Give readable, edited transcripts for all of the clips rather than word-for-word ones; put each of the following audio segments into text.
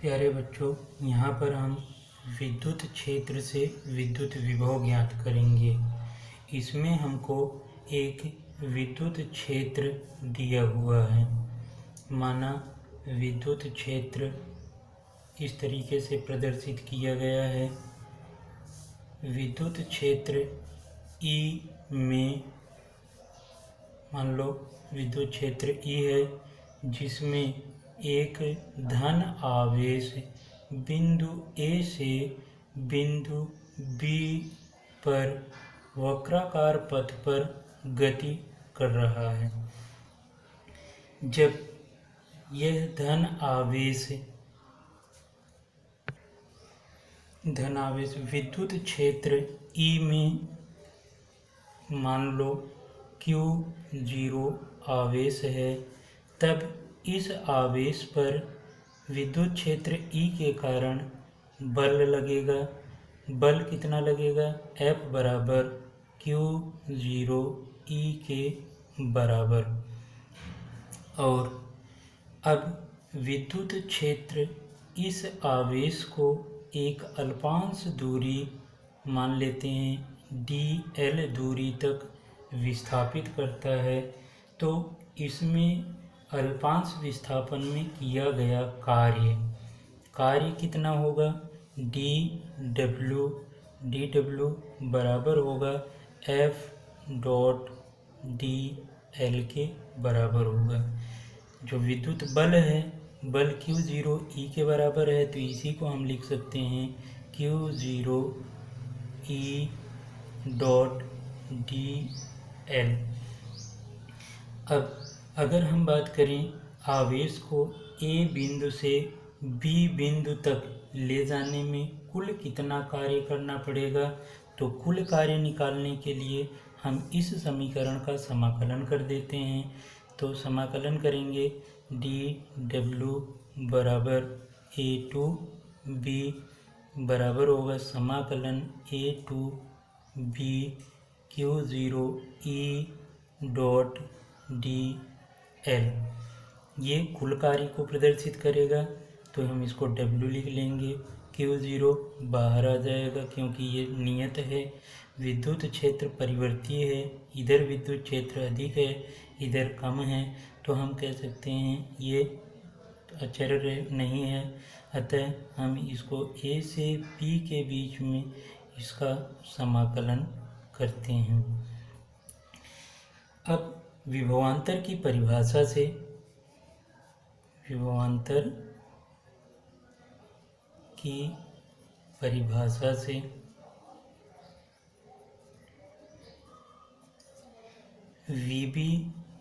प्यारे बच्चों, यहाँ पर हम विद्युत क्षेत्र से विद्युत विभव ज्ञात करेंगे। इसमें हमको एक विद्युत क्षेत्र दिया हुआ है। माना विद्युत क्षेत्र इस तरीके से प्रदर्शित किया गया है। विद्युत क्षेत्र E में मान लो विद्युत क्षेत्र E है, जिसमें एक धन आवेश बिंदु A से बिंदु B पर वक्राकार पथ पर गति कर रहा है। जब यह धन आवेश विद्युत क्षेत्र E में मान लो Q0 आवेश है, तब इस आवेश पर विद्युत क्षेत्र E के कारण बल लगेगा। बल कितना लगेगा? F बराबर Q0 E के बराबर। और अब विद्युत क्षेत्र इस आवेश को एक अल्पांश दूरी मान लेते हैं dl दूरी तक विस्थापित करता है। तो इसमें अल्पांश विस्थापन में किया गया कार्य कितना होगा? dw बराबर होगा F डॉट dl के बराबर होगा। जो विद्युत बल है, बल Q0 E के बराबर है, तो इसी को हम लिख सकते हैं Q0 E डॉट dl। अब अगर हम बात करें आवेश को A बिंदु से B बिंदु तक ले जाने में कुल कितना कार्य करना पड़ेगा, तो कुल कार्य निकालने के लिए हम इस समीकरण का समाकलन कर देते हैं। तो समाकलन करेंगे dw बराबर A टू B बराबर होगा समाकलन A to B Q0 E dot dl। ये कुल कार्य को प्रदर्शित करेगा, तो हम इसको W लिख लेंगे। Q0 बाहर आ जाएगा क्योंकि ये नियत है। विद्युत क्षेत्र परिवर्तीय है, इधर विद्युत क्षेत्र अधिक है, इधर कम है, तो हम कह सकते हैं ये अचर नहीं है। अतः हम इसको A से B के बीच में इसका समाकलन करते हैं। अब विभवांतर की परिभाषा से VB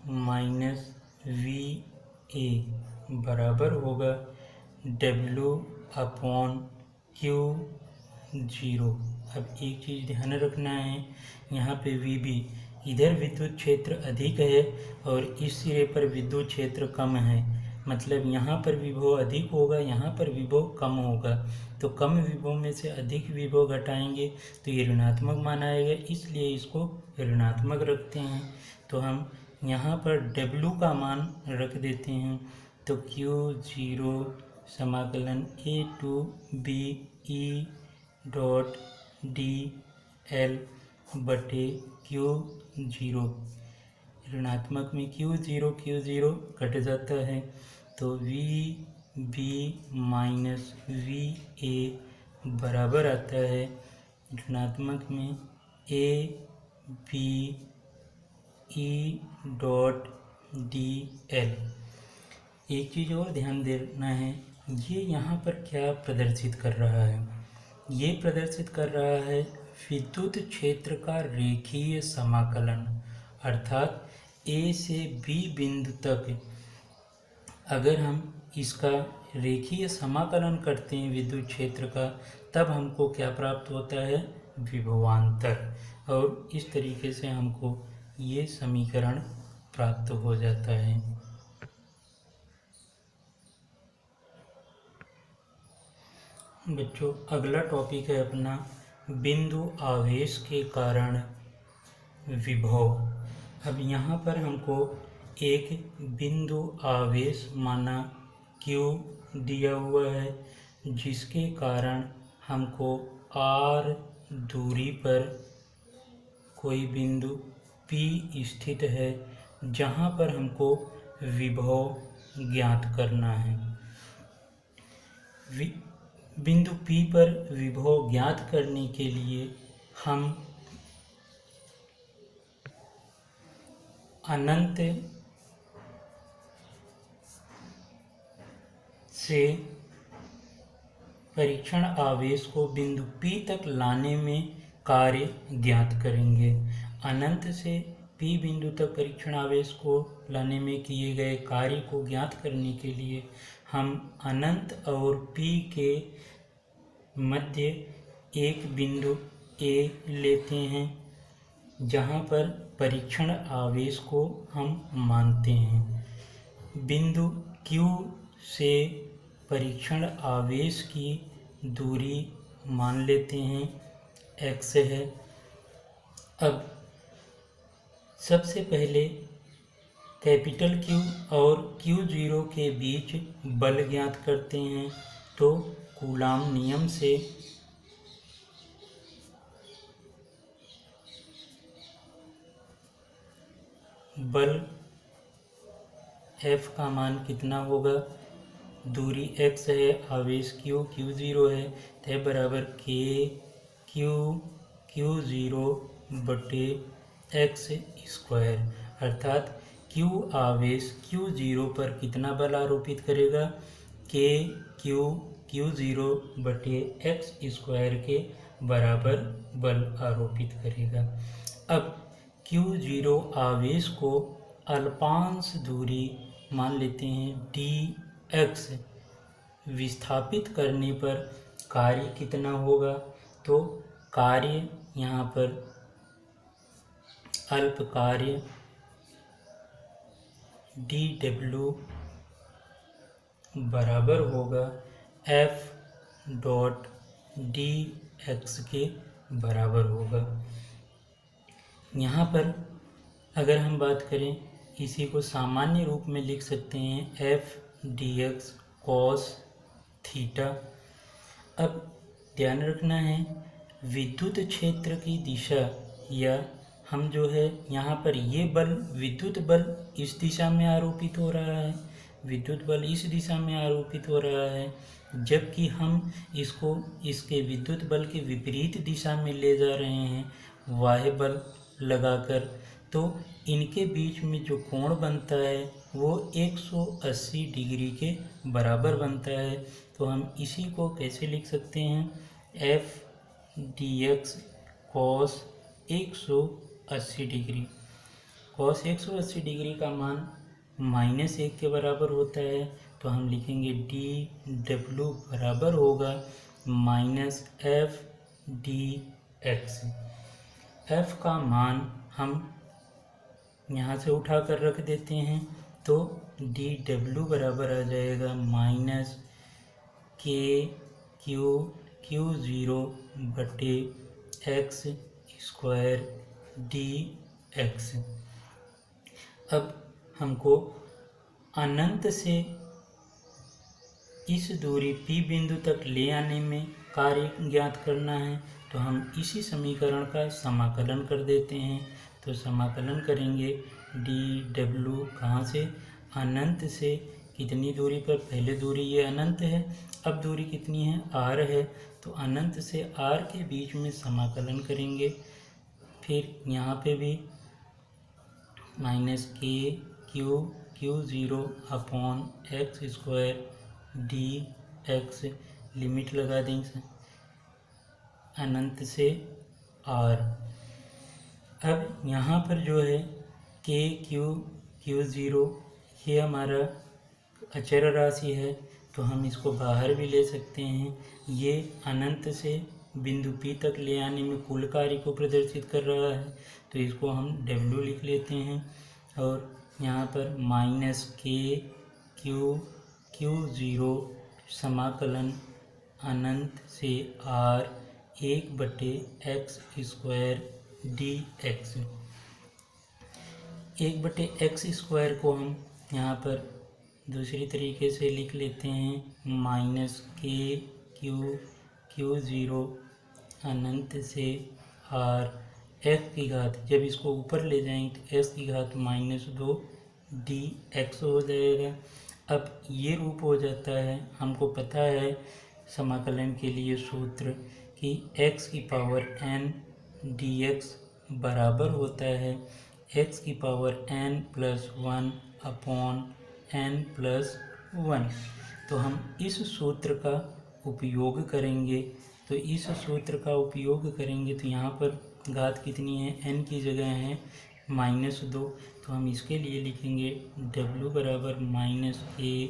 माइनस VA बराबर होगा W अपॉन Q0। अब एक चीज़ ध्यान रखना है, यहाँ पे VB इधर विद्युत क्षेत्र अधिक है और इस सिरे पर विद्युत क्षेत्र कम है, मतलब यहाँ पर विभव अधिक होगा, यहाँ पर विभव कम होगा। तो कम विभव में से अधिक विभव घटाएंगे तो ये ऋणात्मक मान आएगा, इसलिए इसको ऋणात्मक रखते हैं। तो हम यहाँ पर W का मान रख देते हैं। तो Q0 समाकलन A to B E dot dl बटे Q0। ऋणात्मक में Q0 कट जाता है, तो VB माइनस VA बराबर आता है ऋणात्मक में AB E डॉट dl। एक चीज़ और ध्यान देना है, ये यहाँ पर क्या प्रदर्शित कर रहा है? ये प्रदर्शित कर रहा है विद्युत क्षेत्र का रेखीय समाकलन, अर्थात A से B बिंदु तक अगर हम इसका रेखीय समाकलन करते हैं विद्युत क्षेत्र का, तब हमको क्या प्राप्त होता है? विभवांतर। और इस तरीके से हमको ये समीकरण प्राप्त हो जाता है। बच्चों, अगला टॉपिक है अपना बिंदु आवेश के कारण विभव। अब यहाँ पर हमको एक बिंदु आवेश माना Q दिया हुआ है, जिसके कारण हमको r दूरी पर कोई बिंदु P स्थित है, जहाँ पर हमको विभव ज्ञात करना है। बिंदु P पर विभव ज्ञात करने के लिए हम अनंत से परीक्षण आवेश को बिंदु P तक लाने में कार्य ज्ञात करेंगे। अनंत से P बिंदु तक परीक्षण आवेश को लाने में किए गए कार्य को ज्ञात करने के लिए हम अनंत और P के मध्य एक बिंदु A लेते हैं, जहाँ पर परीक्षण आवेश को हम मानते हैं। बिंदु Q से परीक्षण आवेश की दूरी मान लेते हैं x है। अब सबसे पहले कैपिटल Q और Q0 के बीच बल ज्ञात करते हैं। तो कूलाम नियम से बल F का मान कितना होगा, दूरी x है, आवेश Q0 है, तो बराबर K Q0 बटे x स्क्वायर, अर्थात Q आवेश Q0 पर कितना बल आरोपित करेगा, K Q0 बटे x स्क्वायर के बराबर बल आरोपित करेगा। अब Q0 आवेश को अल्पांश दूरी मान लेते हैं dx, विस्थापित करने पर कार्य कितना होगा, तो कार्य यहाँ पर अल्प कार्य dw बराबर होगा F डॉट dx के बराबर होगा। यहाँ पर अगर हम बात करें, इसी को सामान्य रूप में लिख सकते हैं F dx cos थीटा। अब ध्यान रखना है, विद्युत क्षेत्र की दिशा, या हम जो है यहाँ पर ये बल, विद्युत बल इस दिशा में आरोपित हो रहा है, विद्युत बल इस दिशा में आरोपित हो रहा है, जबकि हम इसको इसके विद्युत बल के विपरीत दिशा में ले जा रहे हैं बाह्य बल लगाकर। तो इनके बीच में जो कोण बनता है वो 180 डिग्री के बराबर बनता है। तो हम इसी को कैसे लिख सकते हैं, F dx cos 180 degree, cos 180 degree का मान -1 के बराबर होता है। तो हम लिखेंगे dw बराबर होगा -F dx। F का मान हम यहाँ से उठा कर रख देते हैं, तो dw बराबर आ जाएगा -k Q0 बटे x स्क्वायर dx। अब हमको अनंत से इस दूरी P बिंदु तक ले आने में कार्य ज्ञात करना है। तो हम इसी समीकरण का समाकलन कर देते हैं। तो समाकलन करेंगे dw कहाँ से, अनंत से कितनी दूरी पर, पहले दूरी ये अनंत है, अब दूरी कितनी है, r है, तो अनंत से r के बीच में समाकलन करेंगे। फिर यहाँ पे भी -k Q0 upon x square dx, limit लगा देंगे अनंत से r। अब यहाँ पर जो है k Q0 ये हमारा अचर राशि है, तो हम इसको बाहर भी ले सकते हैं। ये अनंत से बिंदु P तक ले आने में कुल कार्य को प्रदर्शित कर रहा है, तो इसको हम w लिख लेते हैं। और यहाँ पर -k Q0 समाकलन अनंत से r 1/x square dx, 1/x square को हम यहाँ पर दूसरी तरीके से लिख लेते हैं माइनस के क्यू ज़ीरो अनंत से आर एक्स की घात, जब इसको ऊपर ले जाएंगे तो एक्स की घात -2 डी एक्स हो जाएगा। अब ये रूप हो जाता है, हमको पता है समाकलन के लिए सूत्र कि x की पावर n dx बराबर होता है x की पावर n+1 अपॉन n+1। तो हम इस सूत्र का उपयोग करेंगे, तो यहाँ पर घात कितनी है, n की जगह है -2, तो हम इसके लिए लिखेंगे w बराबर -a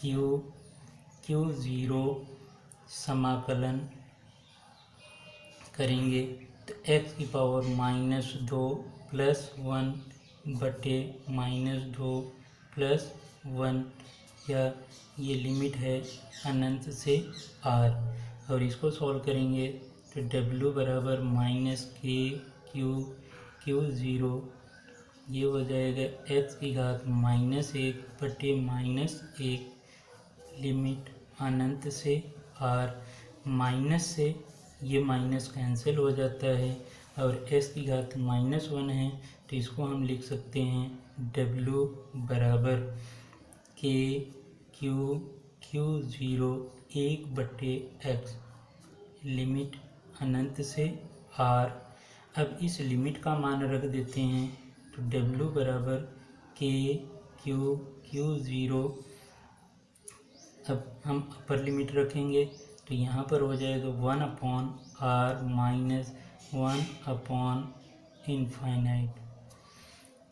क्यू ज़ीरो समाकलन करेंगे तो x की पावर -2 + 1 बटे -2 + 1, या ये लिमिट है अनंत से r, और इसको सॉल्व करेंगे तो w बराबर -k क्यू ज़ीरो, ये हो जाएगा x की घात -1 बटे -1, लिमिट अनंत से r, माइनस से ये माइनस कैंसिल हो जाता है और s की घात -1 है, तो इसको हम लिख सकते हैं w बराबर k क्यू ज़ीरो 1 बटे x, लिमिट अनंत से r। अब इस लिमिट का मान रख देते हैं तो w बराबर k क्यू ज़ीरो, अब हम अपर लिमिट रखेंगे तो यहाँ पर हो जाएगा 1/r माइनस 1/∞।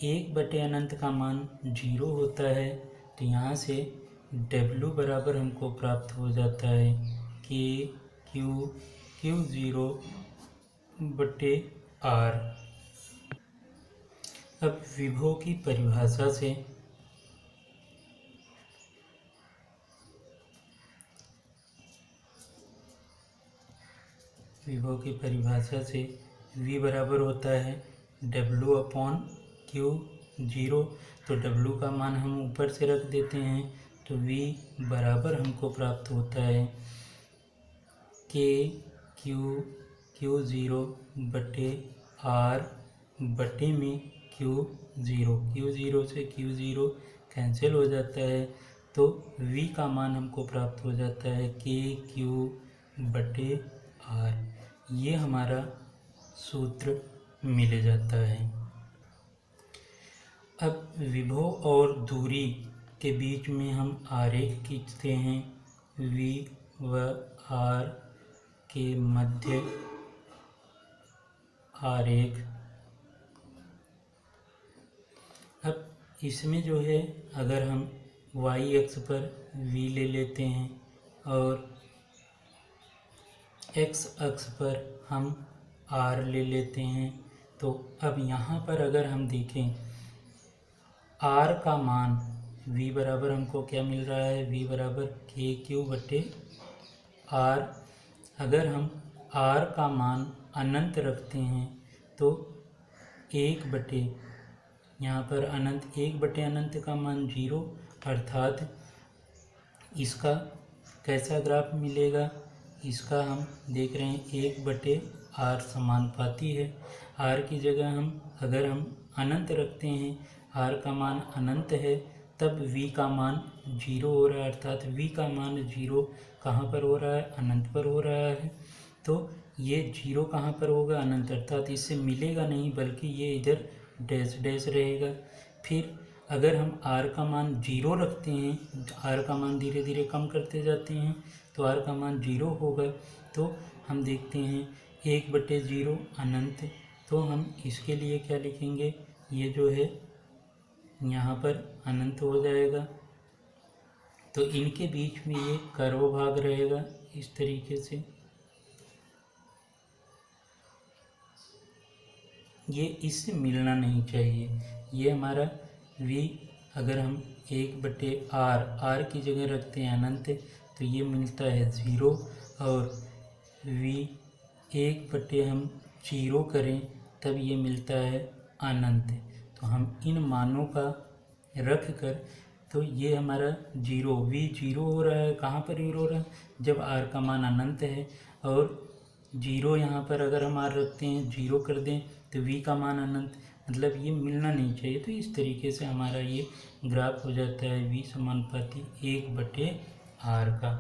1 बटे अनंत का मान 0 होता है, तो यहाँ से w बराबर हमको प्राप्त हो जाता है k क्यू ज़ीरो बटे r। अब विभव की परिभाषा से v बराबर होता है w/q ज़ीरो, तो w का मान हम ऊपर से रख देते हैं तो v बराबर हमको प्राप्त होता है k क्यू ज़ीरो बटे r बटे में क्यू ज़ीरो से क्यू ज़ीरो कैंसिल हो जाता है, तो v का मान हमको प्राप्त हो जाता है k क्यू बटे r, ये हमारा सूत्र मिल जाता है। अब विभव और दूरी के बीच में हम आरेख खींचते हैं, v व r के मध्य आरेख। अब इसमें जो है अगर हम y अक्ष पर v ले लेते हैं और x अक्ष पर हम r ले लेते हैं, तो अब यहाँ पर अगर हम देखें r का मान v बराबर हमको क्या मिल रहा है, v बराबर k क्यू बटे r। अगर हम r का मान अनंत रखते हैं तो 1 बटे, यहाँ पर अनंत 1 बटे अनंत का मान 0, अर्थात इसका कैसा ग्राफ मिलेगा, इसका हम देख रहे हैं 1 बटे r समानुपाती है। r की जगह अगर हम अनंत रखते हैं, r का मान अनंत है, तब v का मान 0 हो रहा है, अर्थात v का मान 0 कहाँ पर हो रहा है, अनंत पर हो रहा है। तो ये 0 कहाँ पर होगा, अनंत, अर्थात इससे मिलेगा नहीं बल्कि ये इधर डैश डैश रहेगा। फिर अगर हम r का मान 0 रखते हैं, r का मान धीरे धीरे कम करते जाते हैं तो r का मान 0 होगा, तो हम देखते हैं 1 बटे 0 अनंत, तो हम इसके लिए क्या लिखेंगे, ये जो है यहाँ पर अनंत हो जाएगा, तो इनके बीच में ये कर्व भाग रहेगा इस तरीके से। ये इससे मिलना नहीं चाहिए, ये हमारा v अगर हम 1 बटे r की जगह रखते हैं अनंत, तो ये मिलता है 0, और v 1 बटे हम 0 करें तब ये मिलता है अनंत। तो हम इन मानों का रख कर तो ये हमारा जीरो, वी जीरो हो रहा है। कहाँ पर जीरो हो रहा है? जब आर का मान अनंत है। और जीरो यहाँ पर अगर हम आर रखते हैं, जीरो कर दें तो वी का मान अनंत, मतलब ये मिलना नहीं चाहिए। तो इस तरीके से हमारा ये ग्राफ हो जाता है वी समानुपाती 1/r का।